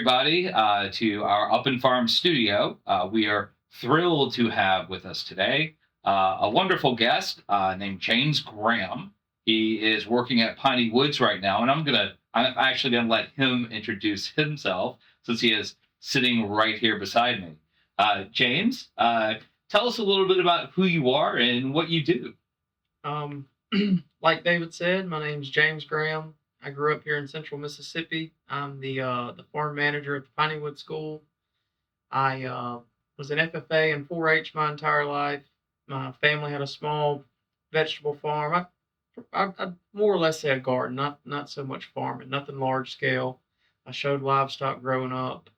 everybody, to our Up and Farm studio. We are thrilled to have with us today a wonderful guest named James Graham. He is working at Piney Woods right now, and I'm actually gonna let him introduce himself since he is sitting right here beside me. James, tell us a little bit about who you are and what you do. Um, like David said, my name's James Graham. I grew up here in Central Mississippi. I'm the farm manager at the Piney Woods School. I was an FFA and 4-H my entire life. My family had a small vegetable farm. I more or less say a garden, not so much farming, nothing large scale. I showed livestock growing up.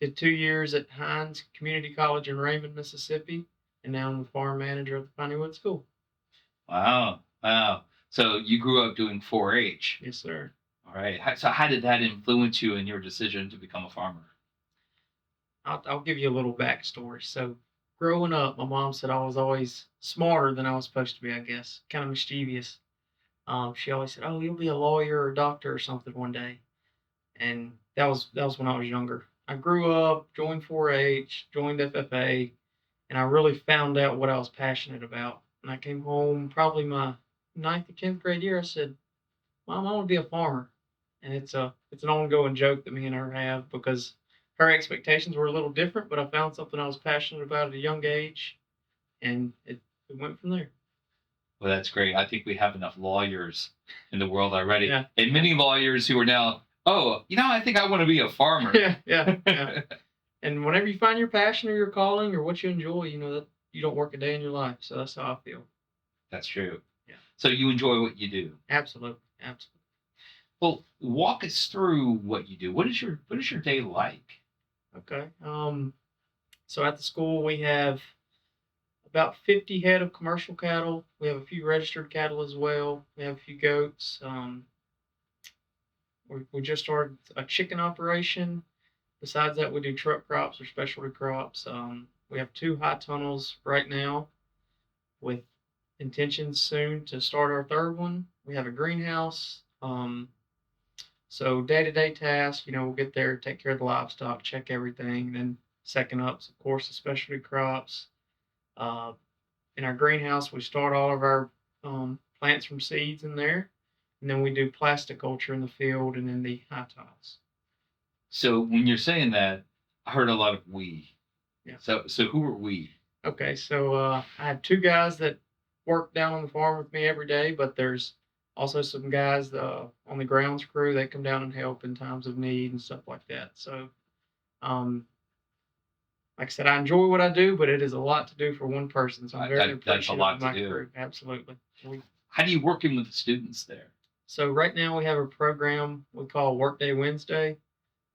Did 2 years at Hines Community College in Raymond, Mississippi, and now I'm the farm manager at the Piney Woods School. Wow, wow. So you grew up doing 4-H. Yes, sir. All right. So how did that influence you in your decision to become a farmer? I'll give you a little backstory. So, growing up, my mom said I was always smarter than I was supposed to be, I guess, kind of mischievous. She always said, "Oh, you'll be a lawyer or a doctor or something one day." And that was when I was younger. I grew up, joined 4-H, joined FFA, and I really found out what I was passionate about. And I came home probably my ninth or 10th grade year. I said, "Mom, I want to be a farmer." And it's an ongoing joke that me and her have because her expectations were a little different, but I found something I was passionate about at a young age, and it went from there. Well, that's great. I think we have enough lawyers in the world already, Yeah, and many lawyers who are now, oh, I think I want to be a farmer. yeah. And whenever you find your passion or your calling or what you enjoy, you know that you don't work a day in your life. So that's how I feel. That's true. Yeah, So you enjoy what you do. absolutely, absolutely. Well, walk us through what you do. What is your day like? Okay. So at the school we have about 50 head of commercial cattle. We have a few registered cattle as well. We have a few goats. We just started a chicken operation. Besides that, we do truck crops or specialty crops. We have two high tunnels right now with intentions soon to start our third one. We have a greenhouse. So day to day tasks, we'll get there, take care of the livestock, check everything. Then second up's of course the specialty crops. Uh, in our greenhouse, we start all of our plants from seeds in there, and then we do plastic culture in the field and in the high tiles. So when you're saying that, I heard a lot of we. Yeah. So who are we? Okay, so I have two guys that work down on the farm with me every day, but there's also some guys on the grounds crew. They come down and help in times of need and stuff like that. So, um, like I said, I enjoy what I do, but it is a lot to do for one person. So I'm very That's a appreciative lot of to my do. crew. Absolutely. How do you working with the students there? So right now we have a program we call Workday Wednesday.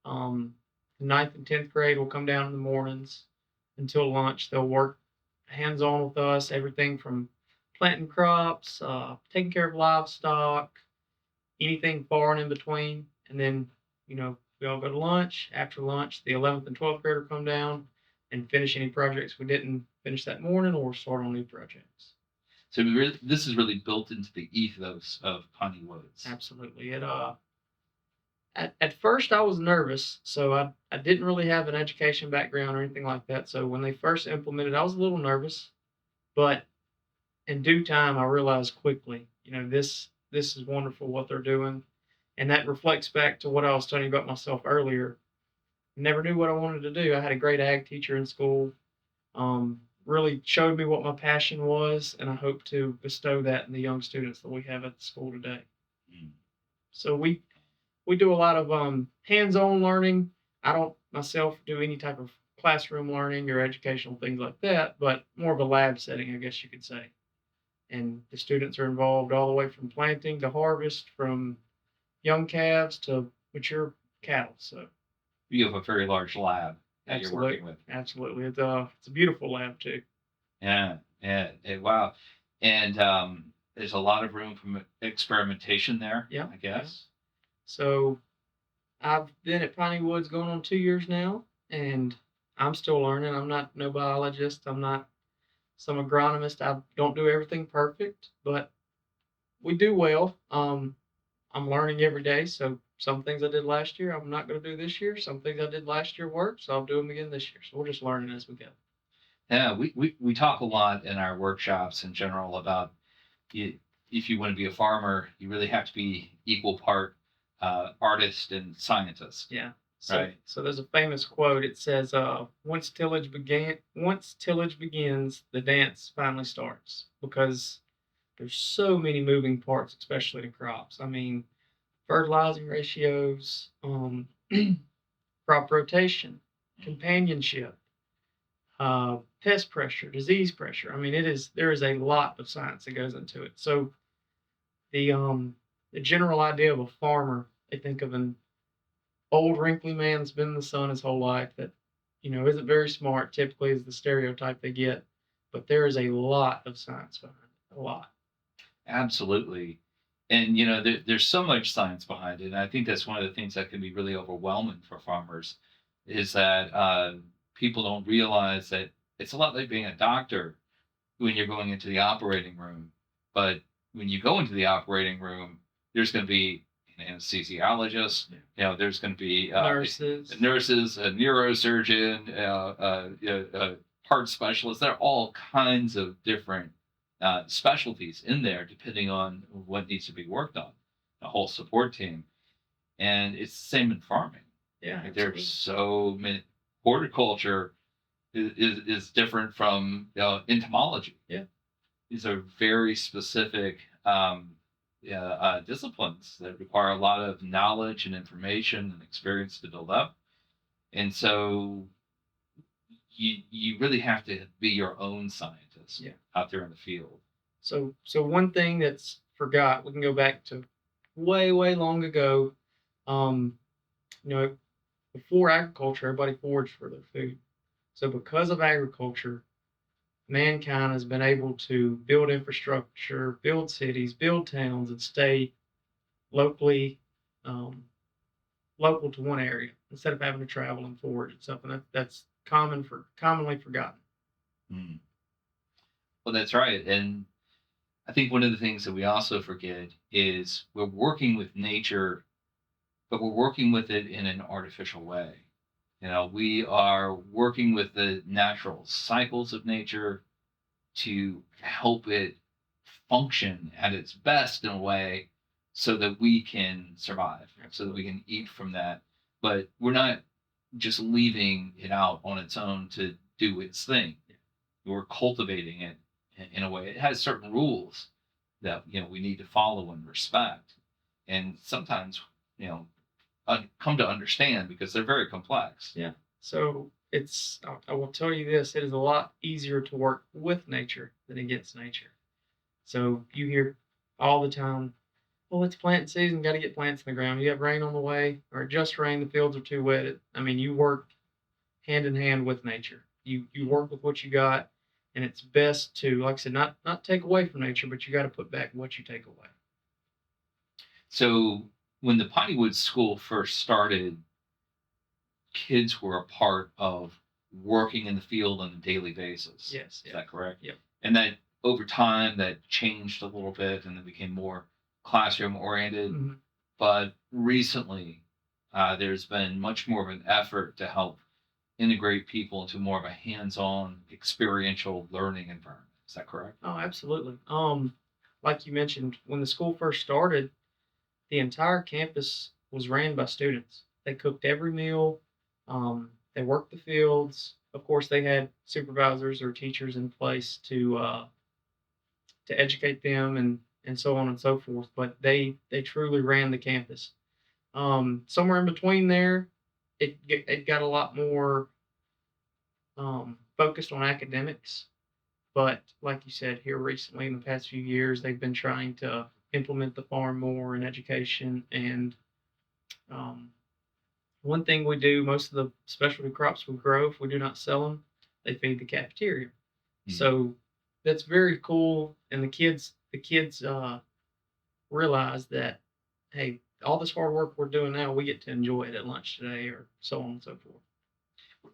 Um, Ninth and 10th grade will come down in the mornings until lunch. They'll work hands on with us, everything from planting crops, taking care of livestock, anything far and in between. And then, we all go to lunch. After lunch, the 11th and 12th grader come down and finish any projects we didn't finish that morning or start on new projects. So this is really built into the ethos of Piney Woods. Absolutely. At first I was nervous, so I didn't really have an education background or anything like that. So when they first implemented, I was a little nervous, but in due time I realized quickly, this is wonderful what they're doing. And that reflects back to what I was telling you about myself earlier. Never knew what I wanted to do. I had a great ag teacher in school. Really showed me what my passion was, and I hope to bestow that in the young students that we have at the school today. Mm. So we do a lot of hands-on learning. I don't myself do any type of classroom learning or educational things like that, but more of a lab setting, I guess you could say. And the students are involved all the way from planting to harvest, from young calves to mature cattle. So You have a very large lab that you're working absolutely, with. absolutely, it's a beautiful lab too. Yeah, yeah, wow. And there's a lot of room for experimentation there, Yeah, I yeah. guess. So I've been at Piney Woods going on 2 years now, and I'm still learning. I'm not no biologist. I'm not some agronomist. I don't do everything perfect, but we do well. I'm learning every day. So some things I did last year, I'm not going to do this year. Some things I did last year worked, so I'll do them again this year. So we're just learning as we go. Yeah, we talk a lot in our workshops in general about you, if you want to be a farmer, you really have to be equal part artist and scientist, Yeah. So right? so there's a famous quote. It says, once tillage begins, the dance finally starts." Because there's so many moving parts, especially in crops. I mean, fertilizing ratios, crop rotation, companionship, pest pressure, disease pressure. I mean, there is a lot of science that goes into it. So the um the general idea of a farmer, they think of an old wrinkly man that's been in the sun his whole life that isn't very smart. Typically, is the stereotype they get, but there is a lot of science behind it. A lot. Absolutely. And there's so much science behind it. And I think that's one of the things that can be really overwhelming for farmers is that people don't realize that it's a lot like being a doctor when you're going into the operating room. But when you go into the operating room, there's going to be an anesthesiologist. There's going to be Nurses. nurses, a neurosurgeon, heart specialist. There are all kinds of different specialties in there, depending on what needs to be worked on. A whole support team, and it's the same in farming. Yeah, Like, absolutely. there's so many. Horticulture is different from entomology. Yeah. These are very specific disciplines that require a lot of knowledge and information and experience to build up. And so you really have to be your own scientist Yeah. out there in the field. So one thing that's forgot, we can go back to way, way long ago. Um, you know, before agriculture, everybody foraged for their food. So because of agriculture, mankind has been able to build infrastructure, build cities, build towns, and stay locally um, local to one area instead of having to travel and forage. It's something that's commonly forgotten. Mm. Well, that's right. And I think one of the things that we also forget is we're working with nature, but we're working with it in an artificial way. We are working with the natural cycles of nature to help it function at its best in a way so that we can survive, so that we can eat from that. But we're not just leaving it out on its own to do its thing. We're cultivating it in a way. It has certain rules that we need to follow and respect, and sometimes you know come to understand because they're very complex. Yeah. So I will tell you this, it is a lot easier to work with nature than against nature. So you hear all the time, well, it's planting season, got to get plants in the ground. You have rain on the way, or it just rained, the fields are too wet. I mean, you work hand in hand with nature. You work with what you got, and it's best to, like I said, not take away from nature, but you got to put back what you take away. So when the Piney Woods School first started, kids were a part of working in the field on a daily basis. Yes. Is that correct? Yep. And that over time that changed a little bit and then became more classroom oriented. Mm-hmm. But recently, there's been much more of an effort to help integrate people into more of a hands-on experiential learning environment. Is that correct? Oh, absolutely. Like you mentioned, when the school first started, the entire campus was ran by students. They cooked every meal. They worked the fields. Of course, they had supervisors or teachers in place to educate them and so on and so forth. But they truly ran the campus. Somewhere in between there, it got a lot more focused on academics. But like you said, here recently in the past few years, they've been trying to implement the farm more in education. And um, one thing we do, most of the specialty crops we grow, if we do not sell them, they feed the cafeteria. Mm. So that's very cool. And the kids realize that, hey, all this hard work we're doing now, we get to enjoy it at lunch today, or so on and so forth.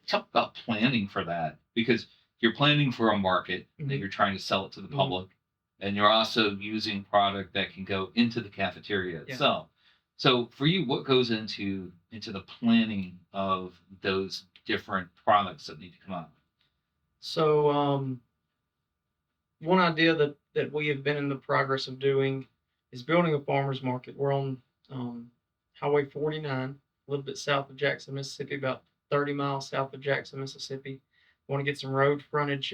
Talk about planning for that because you're planning for a market that Mhm. you're trying to sell it to the Mhm. public, and you're also using product that can go into the cafeteria Yeah. itself. So for you, what goes into the planning of those different products that need to come out? So one idea that we have been in the progress of doing is building a farmers market. We're on Highway 49, a little bit south of Jackson, Mississippi, about 30 miles south of Jackson, Mississippi. Want to get some road frontage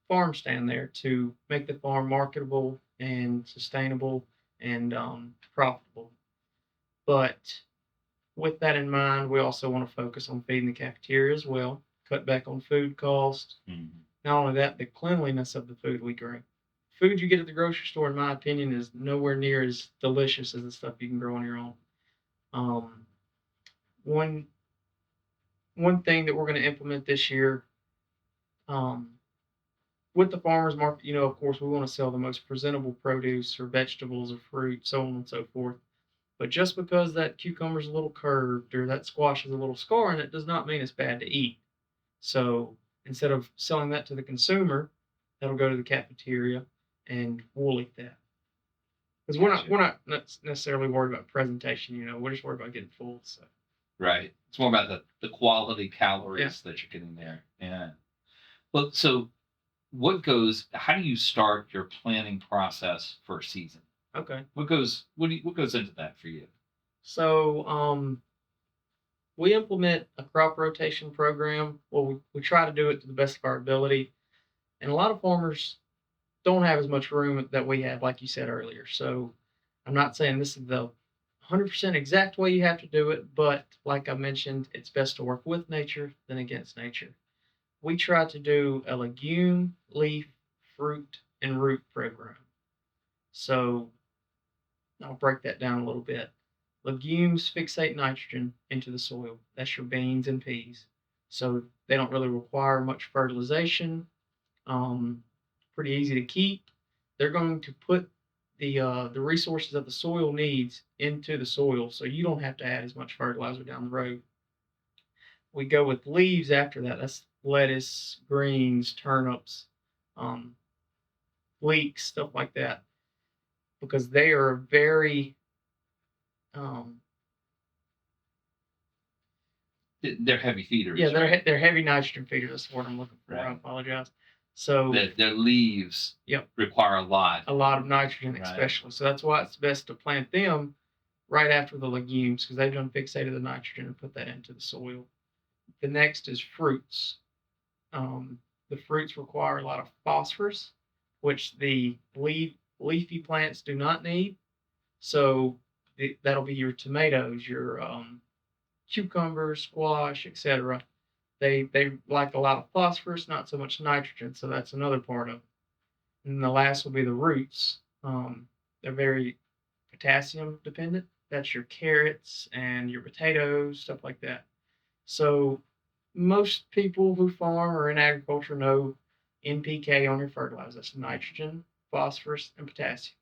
farm stand there to make the farm marketable and sustainable and profitable. But with that in mind, we also want to focus on feeding the cafeteria as well, cut back on food costs. Mhm. Not only that, the cleanliness of the food we grow. Food you get at the grocery store, in my opinion, is nowhere near as delicious as the stuff you can grow on your own. Um, one one thing that we're going to implement this year, um, with the farmers market, of course, we want to sell the most presentable produce or vegetables or fruit, so on and so forth. But just because that cucumber's a little curved or that squash is a little scarring, it does not mean it's bad to eat. So instead of selling that to the consumer, that'll go to the cafeteria, and we'll eat that. Because Gotcha. we're not necessarily worried about presentation. We're just worried about getting full. So Right. It's more about the quality yeah, calories that you're getting there. Yeah. Well, so how do you start your planning process for a season? okay. What goes into that for you? So we implement a crop rotation program. Well, we try to do it to the best of our ability, and a lot of farmers don't have as much room that we have, like you said earlier. So I'm not saying this is the 100% exact way you have to do it, but like I mentioned, it's best to work with nature than against nature. We try to do a legume, leaf, fruit, and root program. So I'll break that down a little bit. Legumes fixate nitrogen into the soil. That's your beans and peas. So they don't really require much fertilization. Um, Pretty easy to keep. They're going to put the resources that the soil needs into the soil, so you don't have to add as much fertilizer down the road. We go with leaves after that. That's lettuce, greens, turnips, um, leeks, stuff like that, because they are very um, They're heavy yeah, feeders, they're right? they're heavy nitrogen feeders. That's the word I'm looking for. I Right. apologize. So Their leaves yep, require a lot, a lot of nitrogen, right? especially. So that's why it's best to plant them right after the legumes because they've done fixated the nitrogen and put that into the soil. The next is fruits. Um, the fruits require a lot of phosphorus, which the leafy plants do not need. So that'll be your tomatoes, your cucumbers, squash, etc. They like a lot of phosphorus, not so much nitrogen. So that's another part of it. And the last will be the roots. They're very potassium dependent. That's your carrots and your potatoes, stuff like that. So most people who farm or in agriculture know NPK on your fertilizer. That's nitrogen, phosphorus, and potassium.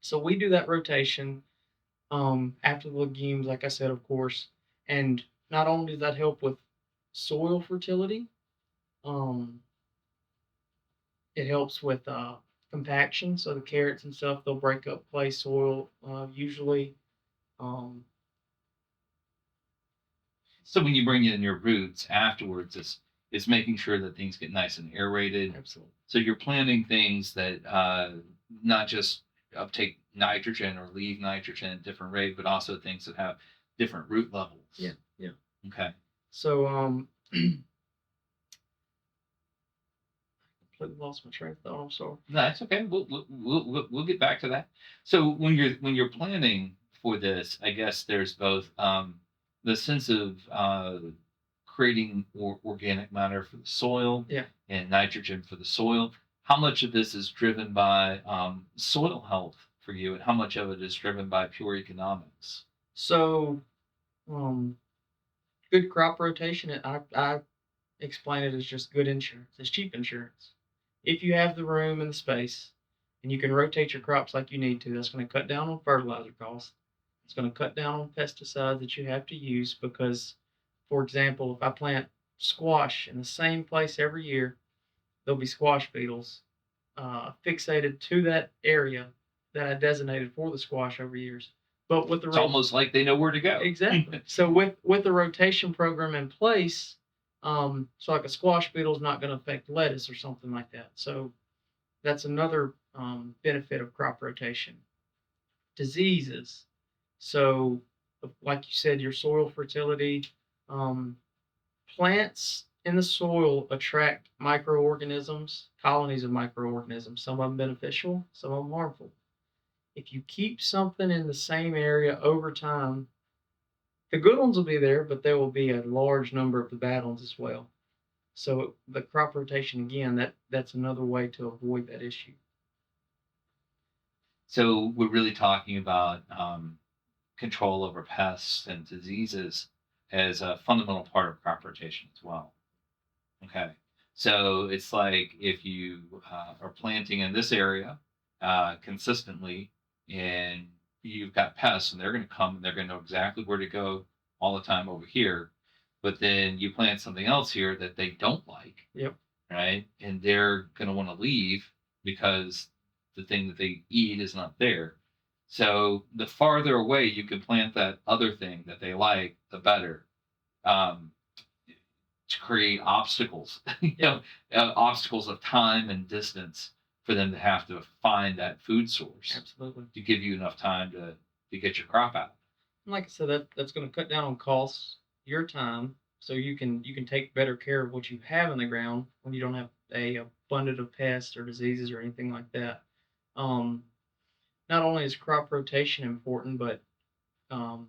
So we do that rotation after the legumes, like I said, of course. And not only does that help with soil fertility, um, it helps with compaction. So the carrots and stuff, they'll break up clay soil usually. Um, So when you bring in your roots afterwards, it's making sure that things get nice and aerated. Absolutely. So you're planting things that not just uptake nitrogen or leave nitrogen at different rate, but also things that have different root Yeah. levels. Yeah. Okay. So completely lost my train of thought. I'm sorry. No, that's okay. We'll get back to that. So when you're planning for this, I guess there's both the sense of creating organic matter for the soil Yeah. and nitrogen for the soil. How much of this is driven by soil health for you, and how much of it is driven by pure economics? So um, good crop rotation. I explain it as just good insurance. It's cheap insurance. If you have the room and the space, and you can rotate your crops like you need to, that's going to cut down on fertilizer costs. It's going to cut down on pesticides that you have to use because, for example, if I plant squash in the same place every year, there'll be squash beetles fixated to that area that I designated for the squash over years. But with It's almost like they know where to go. exactly. So with the rotation program in place, so like a squash beetle is not going to affect lettuce or something like that. So that's another benefit of crop rotation. Diseases. So like you said, your soil fertility, um, plants in the soil attract microorganisms, colonies of microorganisms. Some of them beneficial, some of them harmful. If you keep something in the same area over time, the good ones will be there, but there will be a large number of the bad ones as well. So the crop rotation again, that's another way to avoid that issue. So we're really talking about control over pests and diseases as a fundamental part of crop rotation as well. Okay. So it's like if you are planting in this area consistently and you've got pests and they're going to come and they're going to know exactly where to go all the time over here. But then you plant something else here that they don't like, Yep. right? And they're going to want to leave because the thing that they eat is not there. So the farther away you can plant that other thing that they like, the better. Um, to create obstacles, obstacles of time and distance for them to have to find that food source Absolutely. to give you enough time to get your crop out. And like I said, that's going to cut down on costs, your time, so you can take better care of what you have in the ground when you don't have a abundant of pests or diseases or anything like that. Um, Not only is crop rotation important, but um,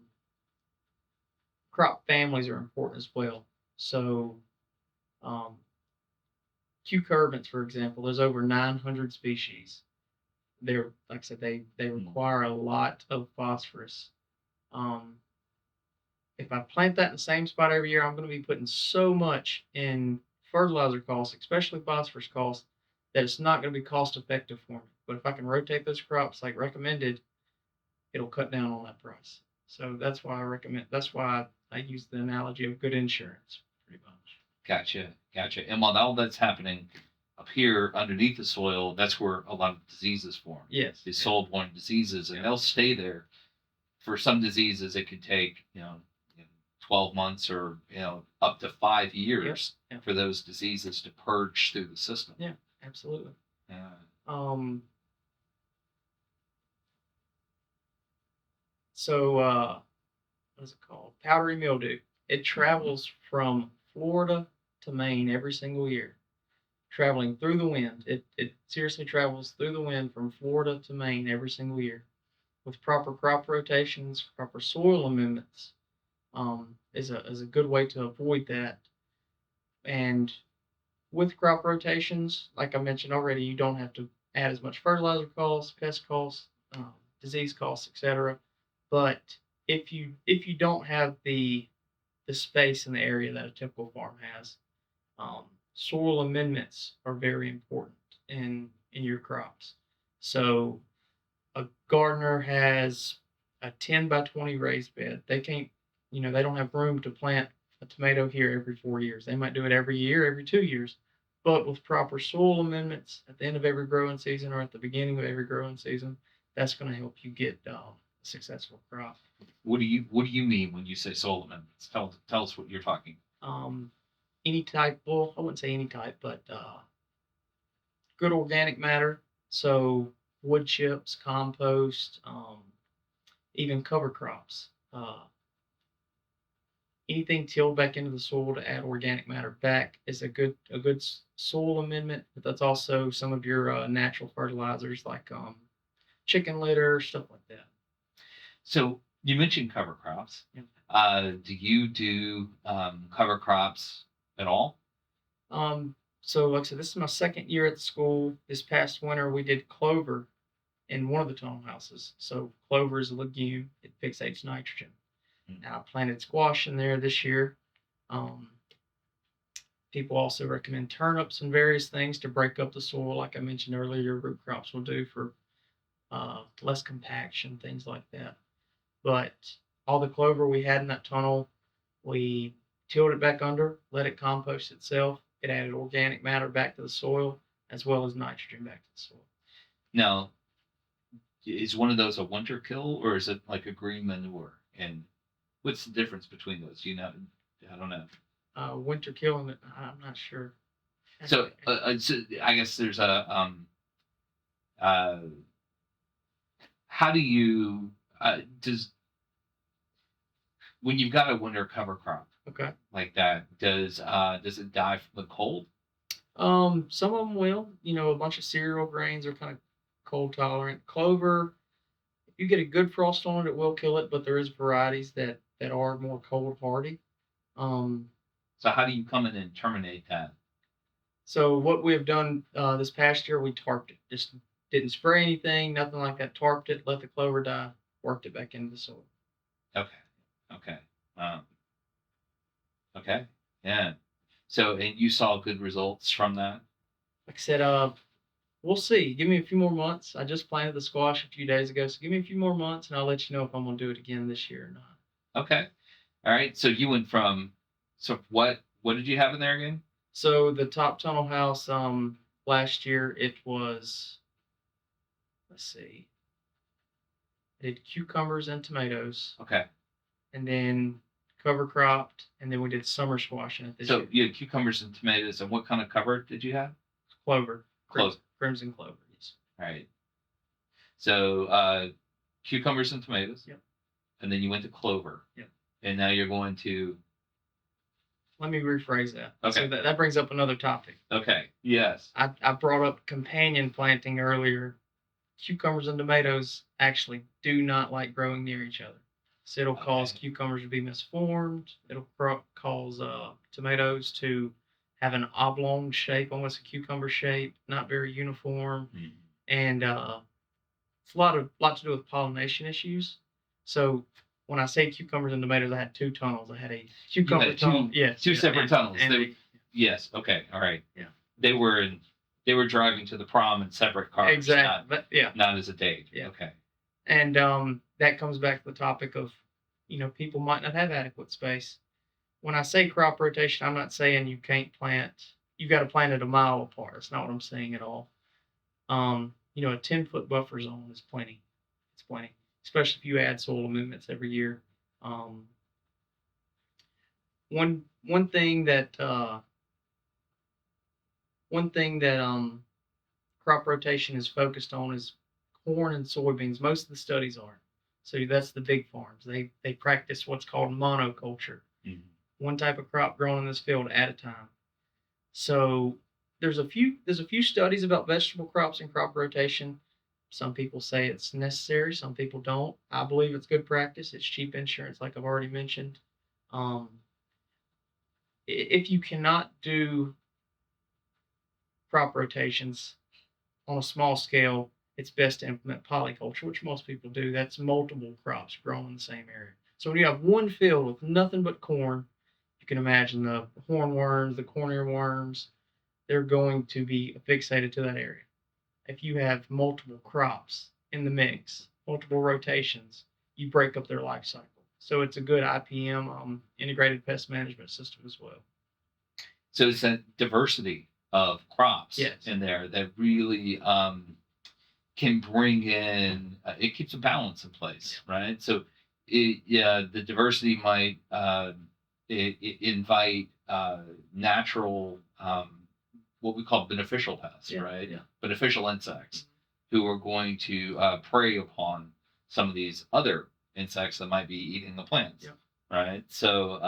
crop families are important as well. So, um, cucurbits, for example, there's over 900 species. They're like I said, they require a lot of phosphorus. Um, if I plant that in the same spot every year, I'm going to be putting so much in fertilizer costs, especially phosphorus costs, that it's not going to be cost effective for me. But if I can rotate those crops like recommended, it'll cut down on that price. So that's why I recommend. That's why I use the analogy of good insurance, pretty much. Gotcha, gotcha. And while all that's happening up here underneath the soil, that's where a lot of diseases form. Yes. These soil-borne diseases, and they'll stay there. For some diseases, it could take 12 months or up to 5 years Yep. for those diseases to purge through the system. Yeah, absolutely. Yeah. So what is it called? Powdery mildew. It travels from Florida to Maine every single year, traveling through the wind. It seriously travels through the wind from Florida to Maine every single year. With proper crop rotations, proper soil amendments, is a good way to avoid that. And with crop rotations, like I mentioned already, you don't have to add as much fertilizer costs, pest costs, disease costs, etc. But if you don't have the space in the area that a typical farm has, soil amendments are very important in your crops. So a gardener has a 10 by 20 raised bed. They can't, they don't have room to plant a tomato here every 4 years. They might do it every year, every 2 years. But with proper soil amendments at the end of every growing season or at the beginning of every growing season, that's going to help you get a successful crop. What do you mean when you say soil amendments? Tell us what you're talking. Any type, well, I wouldn't say any type, but good organic matter. So wood chips, compost, even cover crops. Anything tilled back into the soil to add organic matter back is a good soil amendment. But that's also some of your natural fertilizers like chicken litter, stuff like that. So you mentioned cover crops. Yeah. Do you do cover crops at all? So like I said, this is my second year at the school. This past winter we did clover in one of the tunnel houses. So clover is a legume; it fixates nitrogen. Now I planted squash in there this year. Um, People also recommend turnips and various things to break up the soil, like I mentioned earlier. Your root crops will do for less compaction, things like that. But all the clover we had in that tunnel, we tilled it back under, let it compost itself. It added organic matter back to the soil as well as nitrogen back to the soil. Now, is one of those a winter kill or is it like a green manure? And what's the difference between those? You know, I don't know. Winter killing it. I'm not sure. So I guess there's a uh, how do you does when you've got a winter cover crop Okay. like that, does it die from the cold? Some of them will. A bunch of cereal grains are kind of cold tolerant. Clover, if you get a good frost on it, it will kill it. But there is varieties that are more cold hardy. Um, So how do you come in and terminate that? so what we have done this past year, we tarped it. Just didn't spray anything, nothing like that. Tarped it, let the clover die, worked it back into the soil. Okay, okay, um, okay, yeah. So and you saw good results from that. Like I said, we'll see. Give me a few more months. I just planted the squash a few days ago, so give me a few more months, and I'll let you know if I'm gonna do it again this year or not. Okay, all right. So you went from so what did you have in there again? So the top tunnel house, last year it was, let's see, I did cucumbers and tomatoes, Okay. and then cover cropped, and then we did summer squash in it this So year. you had cucumbers and tomatoes, and what kind of cover did you have? Clover, Close. crimson clover. Yes. All right. So cucumbers and tomatoes. Yep. And then you went to clover. Yep. And now you're going to. Let me rephrase that. Okay. So that brings up another topic. Okay. Yes. I brought up companion planting earlier. Cucumbers and tomatoes actually do not like growing near each other. So it'll cause Okay. cucumbers to be misformed. It'll cause tomatoes to have an oblong shape, almost a cucumber shape, not very uniform, Mhm. and it's a lot to do with pollination issues. So when I say cucumbers and tomatoes, I had two tunnels. I had a You cucumber had tunnel, yes, two separate tunnels. and Yes. Okay. All right. yeah, They were in. They were driving to the prom in separate cars. exactly, but yeah, Not as a date. yeah. Okay. And that comes back to the topic of, people might not have adequate space. When I say crop rotation, I'm not saying you can't plant. You got to plant it a mile apart. It's not what I'm saying at all. A 10-foot buffer zone is plenty. It's plenty, especially if you add soil amendments every year. Um, one thing that crop rotation is focused on is corn and soybeans. Most of the studies are. So that's the big farms. They practice what's called monoculture, Mhm. one type of crop grown in this field at a time. So there's a few studies about vegetable crops and crop rotation. Some people say it's necessary, some people don't. I believe it's good practice. It's cheap insurance, like I've already mentioned. Um, if you cannot do crop rotations on a small scale, it's best to implement polyculture, which most people do. That's multiple crops grown in the same area. So when you have one field with nothing but corn, you can imagine the hornworms, the corn earworms, they're going to be fixated to that area. If you have multiple crops in the mix, multiple rotations, you break up their life cycle. So it's a good IPM, integrated pest management system as well. So it's a diversity of crops Yes. in there that really can bring in. It keeps a balance in place, right? So, the diversity might invite natural, what we call beneficial pests, Yeah, right? yeah. Beneficial insects who are going to prey upon some of these other insects that might be eating the plants, Yeah. right? So,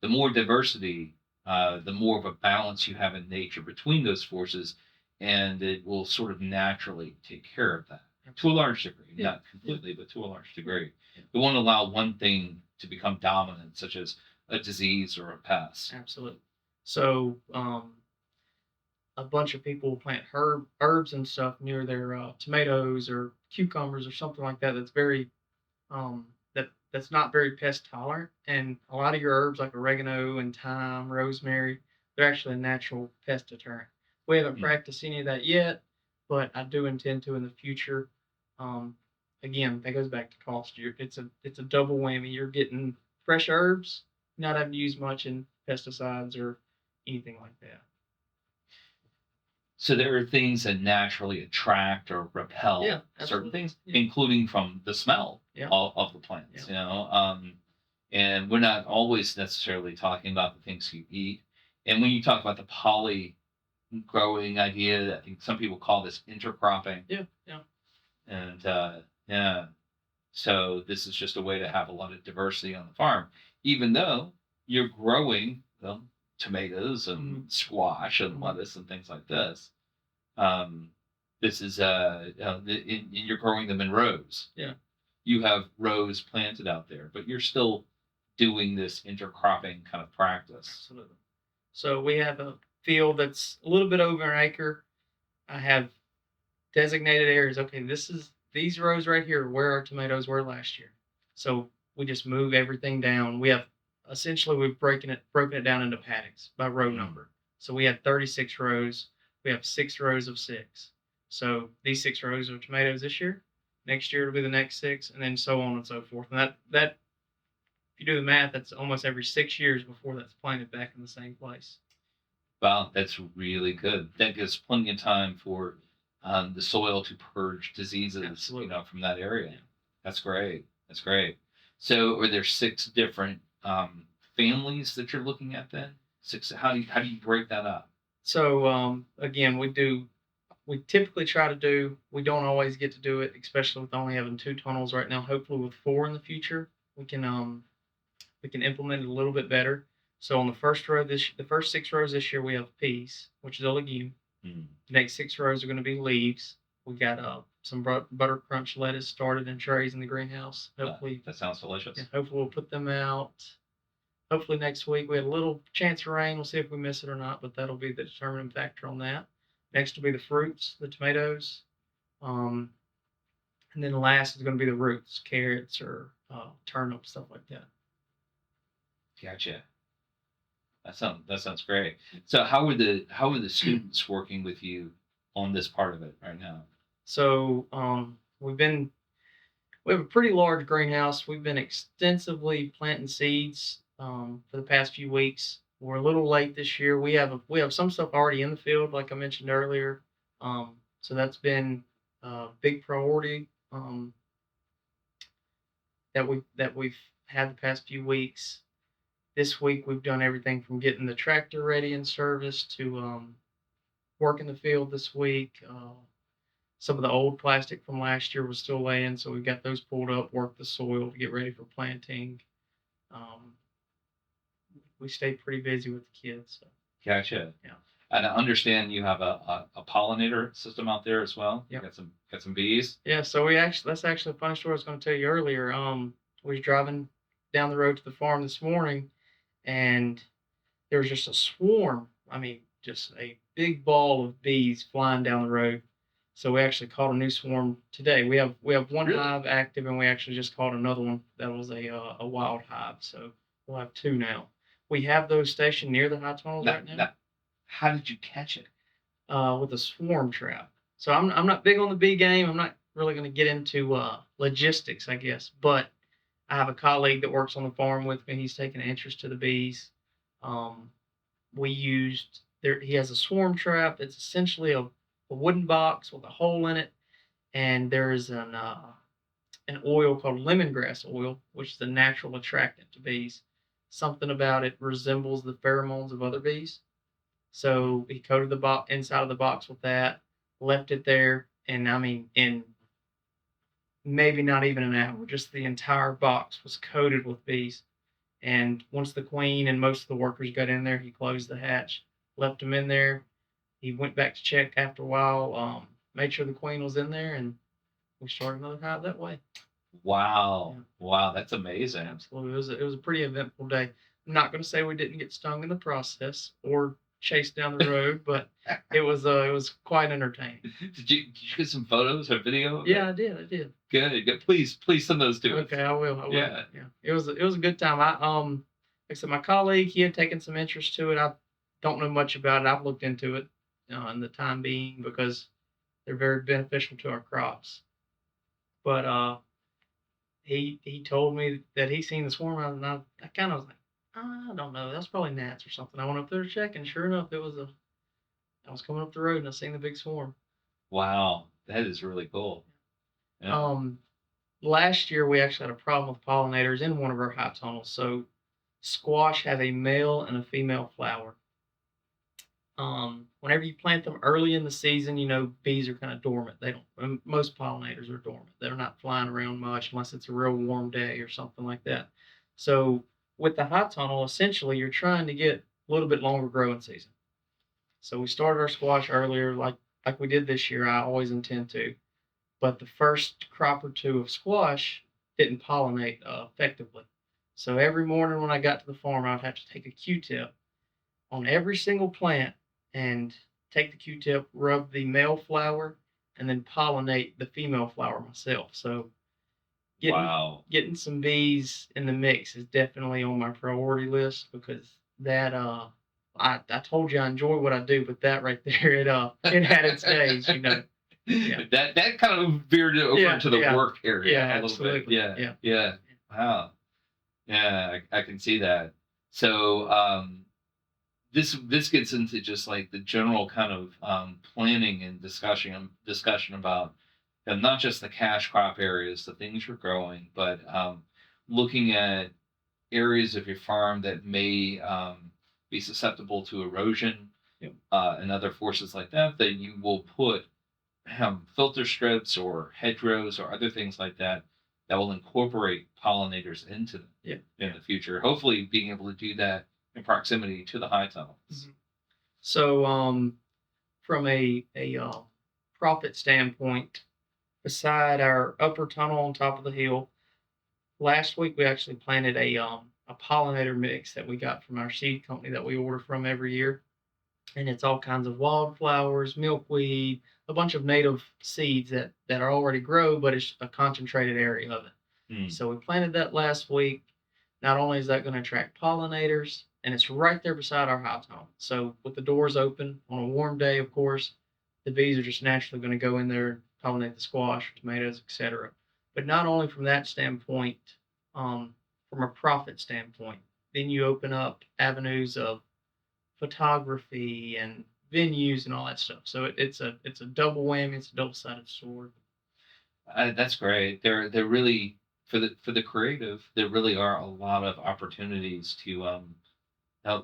the more diversity, the more of a balance you have in nature between those forces, and it will sort of naturally take care of that to a large degree, Yeah. not completely, but to a large degree. Yeah. It won't allow one thing to become dominant, such as a disease or a pest. Absolutely. So a bunch of people plant herbs and stuff near their tomatoes or cucumbers or something like that. That's very that's not very pest tolerant. And a lot of your herbs like oregano and thyme, rosemary, they're actually a natural pest deterrent. We haven't Mm. practiced any of that yet, but I do intend to in the future. Um, Again, that goes back to cost. It's a double whammy. You're getting fresh herbs, not having to use much in pesticides or anything like that. So there are things that naturally attract or repel Yeah, certain absolutely. things, Yeah, including from the smell yeah, of the plants, yeah. you know. And we're not always necessarily talking about the things you eat. And when you talk about the poly growing idea, I think some people call this intercropping. Yeah, yeah. And yeah, so this is just a way to have a lot of diversity on the farm, even though you're growing tomatoes Mhm, and squash and mhm. lettuce and things like this. Um, this is and you're growing them in rows. Yeah, You have rows planted out there, but you're still doing this intercropping kind of practice. absolutely. So we have a field that's a little bit over an acre. I have designated areas. Okay, this is these rows right here where our tomatoes were last year. So we just move everything down. We have essentially we've broken it down into paddocks by row Mm. number. So we had 36 rows. We have 6 rows of 6. So these 6 rows of tomatoes this year. Next year it'll be the next 6, and then so on and so forth. And that if you do the math, that's almost every 6 years before that's planted back in the same place. Wow, that's really good. That gives plenty of time for the soil to purge diseases, Absolutely. from that area. Yeah. That's great. That's great. So, are there 6 different families that you're looking at then? Six. How do you break that up? So again, we typically try to do. We don't always get to do it, especially with only having 2 tunnels right now. Hopefully, with 4 in the future, we can implement it a little bit better. So on the first 6 rows this year, we have peas, which is a legume. Hmm. The next 6 rows are going to be leaves. We got some butter crunch lettuce started in trays in the greenhouse. Hopefully, That sounds yeah, delicious. hopefully we'll put them out. Hopefully next week we had a little chance of rain. We'll see if we miss it or not, but that'll be the determining factor on that. Next will be the fruits, the tomatoes, um, and then the last is going to be the roots, carrots or turnips, stuff like that. Gotcha. That sounds great. So, how are the students working with you on this part of it right now? So we have a pretty large greenhouse. We've been extensively planting seeds for the past few weeks. We're a little late this year. We have some stuff already in the field, like I mentioned earlier. So that's been a big priority that we've had the past few weeks. This week we've done everything from getting the tractor ready in service to working the field this week. Some of the old plastic from last year was still laying, so we got those pulled up, worked the soil to get ready for planting. Um, we stayed pretty busy with the kids. So, Gotcha. yeah. And I understand you have a pollinator system out there as well. You Yep. got some bees. Yeah. So that's actually a funny story I was going to tell you earlier. We was driving down the road to the farm this morning, and there was just a swarm. I mean, just a big ball of bees flying down the road. So we actually caught a new swarm today. We have one Really? hive active, and we actually just caught another one that was a wild hive. So we'll have 2 now. We have those stationed near the high tunnels Now, right now now, how did you catch it? with a swarm trap. So I'm not big on the bee game. I'm not really going to get into logistics, I guess. But I have a colleague that works on the farm with me. He's taken an interest to the bees. Um, we used there. He has a swarm trap. It's essentially a wooden box with a hole in it, and there's an oil called lemongrass oil, which is a natural attractant to bees. Something about it resembles the pheromones of other bees. So he coated the box inside of the box with that, left it there, and I mean, in maybe not even an hour, just the entire box was coated with bees. And once the queen and most of the workers got in there, he closed the hatch, left them in there. He went back to check after a while, made sure the queen was in there, and we started another hive that way. Wow, Yeah, wow, that's amazing. absolutely. It was a pretty eventful day. I'm not going to say we didn't get stung in the process or chased down the road, but it was quite entertaining. Did you get some photos or video of Yeah, it? I did. I did. Good, good. Please send those to us. Okay, I will. I will. Yeah. Yeah, it was a good time. Like I said, my colleague he had taken some interest to it. I don't know much about it. I've looked into it in the time being because they're very beneficial to our crops. But he told me that he seen the swarm, and I kind of was like, I don't know. That's probably gnats or something. I went up there to check, and sure enough, it was I was coming up the road and I seen the big swarm. Wow, that is really cool. Yeah. Last year we actually had a problem with pollinators in one of our high tunnels. So squash have a male and a female flower. Whenever you plant them early in the season, bees are kind of dormant. They don't. Most pollinators are dormant. They're not flying around much unless it's a real warm day or something like that. So with the high tunnel, essentially you're trying to get a little bit longer growing season. So we started our squash earlier, like we did this year. I always intend to, but the first crop or two of squash didn't pollinate effectively. So every morning when I got to the farm, I would have to take a Q-tip on every single plant and take the Q-tip, rub the male flower, and then pollinate the female flower myself. So getting Wow. getting some bees in the mix is definitely on my priority list because that I told you I enjoy what I do, but that right there it had its days. Yeah. That kind of veered it over into the work area Yeah, a little absolutely. bit. Yeah. Yeah. Wow. Yeah, I can see that. So this gets into just like the general kind of planning and discussion about not just the cash crop areas, the things you're growing, but looking at areas of your farm that may be susceptible to erosion. Yep. And other forces like that, that you will put filter strips or hedgerows or other things like that that will incorporate pollinators into them in the future. Hopefully, being able to do that in proximity to the high tunnels. Mm-hmm. So, from a profit standpoint, beside our upper tunnel on top of the hill, last week we actually planted a pollinator mix that we got from our seed company that we order from every year, and it's all kinds of wildflowers, milkweed, a bunch of native seeds that are already grow, but it's a concentrated area of it. So we planted that last week. Not only is that going to attract pollinators, and it's right there beside our high tunnel. So with the doors open on a warm day, of course, the bees are just naturally going to go in there, pollinate the squash, tomatoes, etc. But not only from that standpoint, from a profit standpoint, then you open up avenues of photography and venues and all that stuff. So it's a double whammy. It's a double sided sword. That's great. They're really for the creative. There really are a lot of opportunities to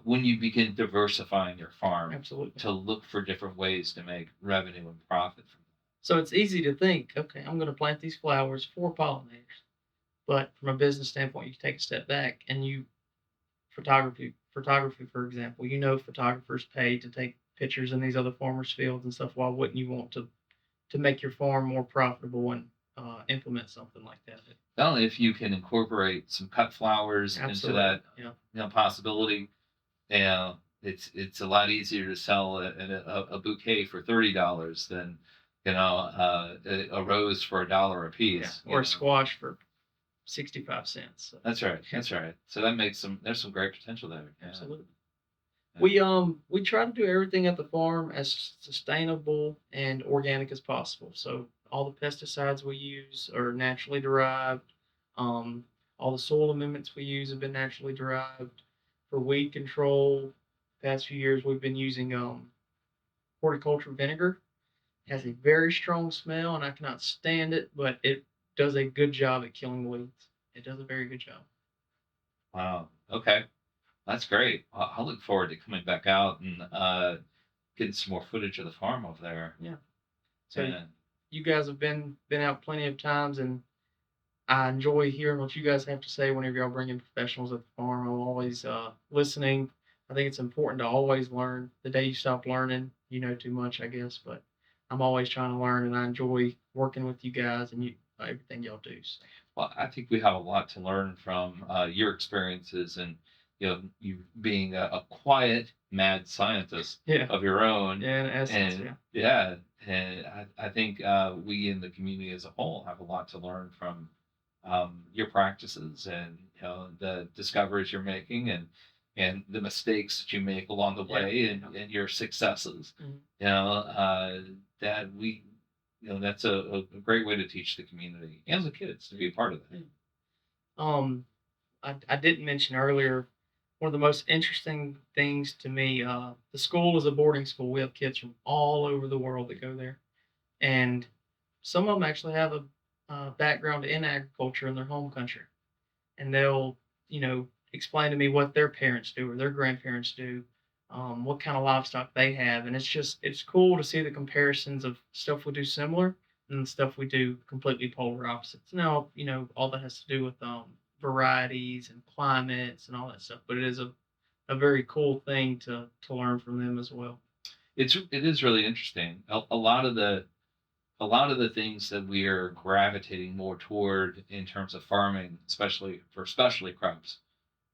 when you begin diversifying your farm, Absolutely, to look for different ways to make revenue and profit from so it's easy to think, okay, I'm going to plant these flowers for pollinators. But from a business standpoint, you take a step back and photography, for example, photographers pay to take pictures in these other farmers' fields and stuff. Why wouldn't you want to make your farm more profitable and implement something like that? not only if you can incorporate some cut flowers Absolutely. into that possibility, it's a lot easier to sell a bouquet for $30 than a rose for $1 a piece. Or a squash for 65 cents. So. That's right. That's right. So there's some great potential there. Yeah. Absolutely. We try to do everything at the farm as sustainable and organic as possible. So all the pesticides we use are naturally derived. All the soil amendments we use have been naturally derived. For weed control, past few years we've been using horticulture vinegar. It has a very strong smell, and I cannot stand it, but it does a good job at killing weeds. It does a very good job. Wow. Okay. That's great. I'll look forward to coming back out and getting some more footage of the farm over there. Yeah. So you guys have been out plenty of times, and I enjoy hearing what you guys have to say whenever y'all bring in professionals at the farm. I'm always listening. I think it's important to always learn. The day you stop learning, you know too much, I guess. But I'm always trying to learn, and I enjoy working with you guys and everything y'all do. So. Well, I think we have a lot to learn from your experiences, and you being a quiet mad scientist of your own. Yeah, in essence, and I think we in the community as a whole have a lot to learn from your practices, and the discoveries you're making, and the mistakes that you make along the way, and your successes. Mm-hmm. That we that's a great way to teach the community and the kids to be a part of that. I didn't mention earlier, one of the most interesting things to me. The school is a boarding school. We have kids from all over the world that go there, and some of them actually have a background in agriculture in their home country, and they'll explain to me what their parents do or their grandparents do, what kind of livestock they have, and it's cool to see the comparisons of stuff we do similar and stuff we do completely polar opposites. Now all that has to do with varieties and climates and all that stuff, but it is a very cool thing to learn from them as well. It is really interesting. A lot of the things that we are gravitating more toward in terms of farming, especially for specialty crops,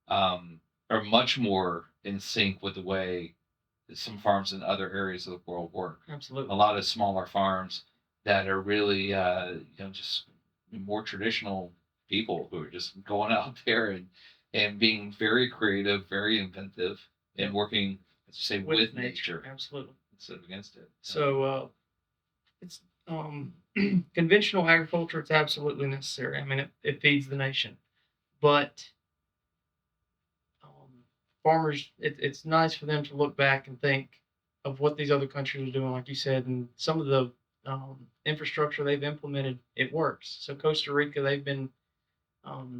are much more in sync with the way that some farms in other areas of the world work. A Absolutely. lot of smaller farms that are really, just more traditional people who are just going out there and being very creative, very inventive, and working, as you say, with nature Absolutely. instead of against it. So it's conventional agriculture. It's absolutely necessary. I mean, it feeds the nation, but farmers, it's nice for them to look back and think of what these other countries are doing, like you said, and some of the infrastructure they've implemented. It works. So Costa Rica, they've been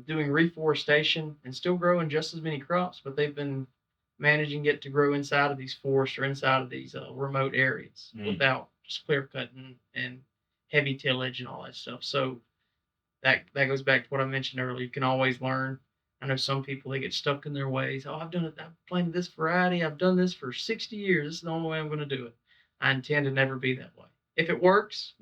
doing reforestation and still growing just as many crops, but they've been managing it to grow inside of these forests or inside of these remote areas without just clear cutting and heavy tillage and all that stuff. So that goes back to what I mentioned earlier. You can always learn. I know some people, they get stuck in their ways. Oh, I've done it. I've planted this variety. I've done this for 60 years. This is the only way I'm going to do it. I intend to never be that way. If it works,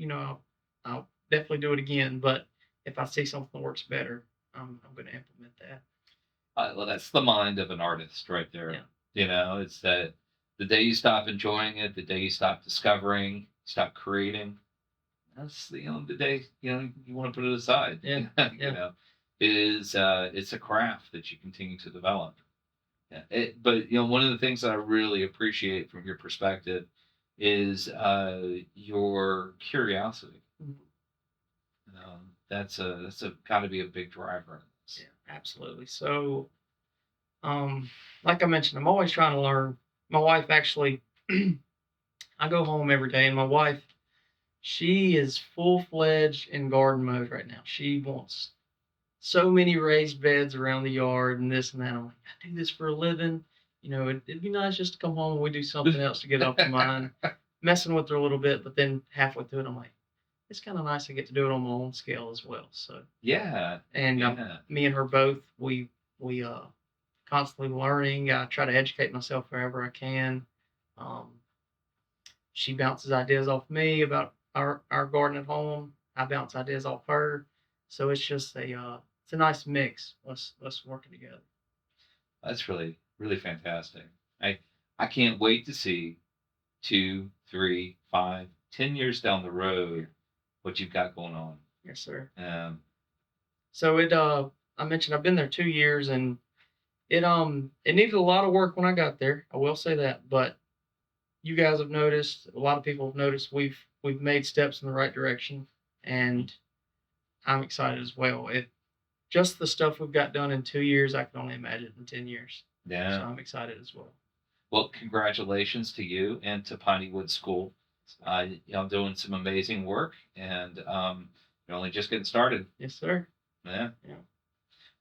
I'll definitely do it again. But if I see something that works better, I'm going to implement that. Well, that's the mind of an artist right there. Yeah. It's that the day you stop enjoying it, the day you stop discovering, stop creating, that's the day you want to put it aside. Yeah. you know, it's a craft that you continue to develop. Yeah. But one of the things that I really appreciate from your perspective is your curiosity. Mhm. That's a got to be a big driver in this. Yeah, absolutely. So, like I mentioned, I'm always trying to learn. My wife actually, I go home every day, and my wife, she is full fledged in garden mode right now. She wants so many raised beds around the yard and this and that. I'm like, I do this for a living. It'd be nice just to come home and we do something else to get off the mind. Messing with her a little bit, but then halfway through it, I'm like, it's kind of nice to get to do it on my own scale as well. So, Yeah. and Yeah. me and her both, we constantly learning. I try to educate myself wherever I can. Um, she bounces ideas off me about our garden at home. I bounce ideas off her. So it's just it's a nice mix. Us working together. That's really, really fantastic. I can't wait to see 2, 3, 5, 10 years down the road what you've got going on. Yes, sir. Um, So I mentioned I've been there 2 years, and it needed a lot of work when I got there. I will say that, but you guys have noticed, a lot of people have noticed we've made steps in the right direction, and I'm excited as well. It just the stuff we've got done in 2 years, I can only imagine in 10 years. So yeah. I'm excited as well. Well, congratulations to you and to Piney Woods School. Doing some amazing work, and you're only just getting started. Yes, sir. Yeah. Yeah.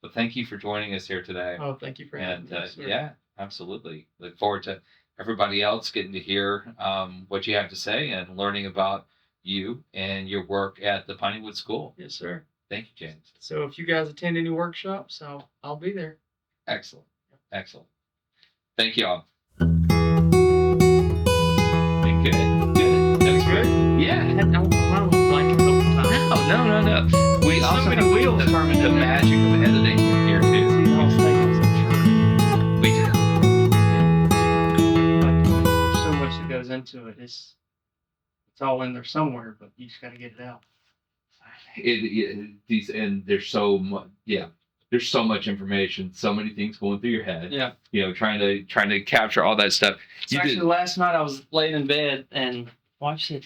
But thank you for joining us here today. Oh, thank you for having And me. Yes, sir. yeah, absolutely. Look forward to everybody else getting to hear what you have to say and learning about you and your work at the Piney Woods School. Yes, sir. Thank you, James. So if you guys attend any workshops, I'll be there. Excellent. Excellent. Thank you all. Good. Good. That was great. Yeah. I was blank a couple times. No. We So also many have wheels the turning. magic of editing here too. We do. There's so much that goes into it. It's all in there somewhere, but you just got to get it out. These and there's so much. Yeah. There's so much information, so many things going through your head. Yeah. Trying to capture all that stuff. So actually, last night I was laying in bed and my wife said,